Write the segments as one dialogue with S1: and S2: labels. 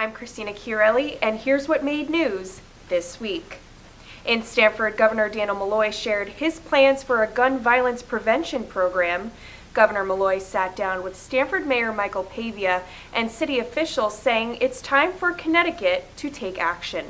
S1: I'm Christina Chiarelli, and here's what made news this week. In Stamford, Governor Dannel Malloy shared his plans for a gun violence prevention program. Governor Malloy sat down with Stamford Mayor Michael Pavia and city officials, saying it's time for Connecticut to take action.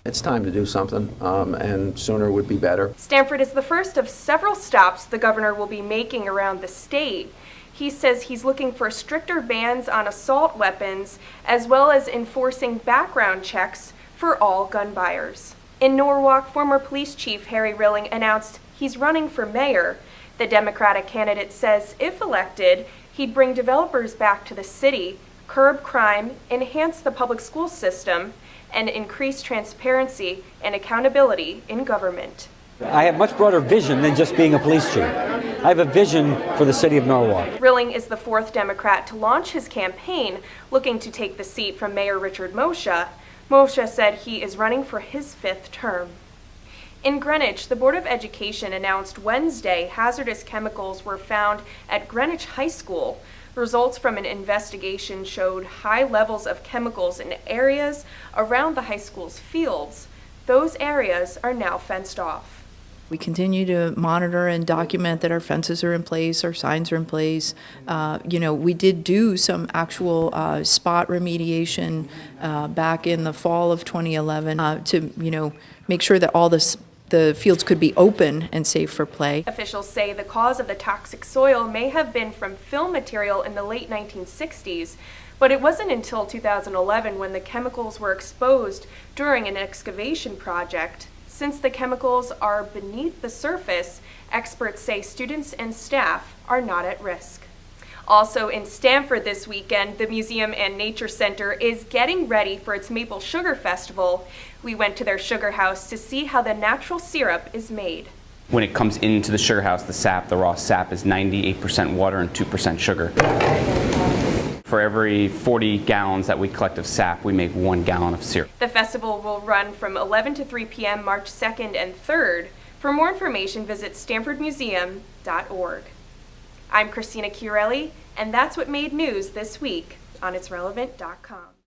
S2: It's time to do something, and sooner would be better.
S1: Stamford is the first of several stops the governor will be making around the state. He says he's looking for stricter bans on assault weapons, as well as enforcing background checks for all gun buyers. In Norwalk, former police chief Harry Rilling announced he's running for mayor. The Democratic candidate says if elected, he'd bring developers back to the city, curb crime, enhance the public school system, and increase transparency and accountability in government.
S3: I have much broader vision than just being a police chief. I have a vision for the city of Norwalk.
S1: Rilling is the fourth Democrat to launch his campaign, looking to take the seat from Mayor Richard Moccia. Moccia said he is running for his fifth term. In Greenwich, the Board of Education announced Wednesday hazardous chemicals were found at Greenwich High School. Results from an investigation showed high levels of chemicals in areas around the high school's fields. Those areas are now fenced off.
S4: We continue to monitor and document that our fences are in place, our signs are in place. We did do some actual spot remediation back in the fall of 2011 to make sure that all the fields could be open and safe for play.
S1: Officials say the cause of the toxic soil may have been from fill material in the late 1960s, but it wasn't until 2011 when the chemicals were exposed during an excavation project. Since the chemicals are beneath the surface, experts say students and staff are not at risk. Also in Stamford this weekend, the Museum and Nature Center is getting ready for its Maple Sugar Festival. We went to their sugar house to see how the natural syrup is made.
S5: When it comes into the sugar house, the raw sap is 98% water and 2% sugar. For every 40 gallons that we collect of sap, we make 1 gallon of syrup.
S1: The festival will run from 11 to 3 p.m. March 2nd and 3rd. For more information, visit StamfordMuseum.org. I'm Christina Chiarelli, and that's what made news this week on It'sRelevant.com.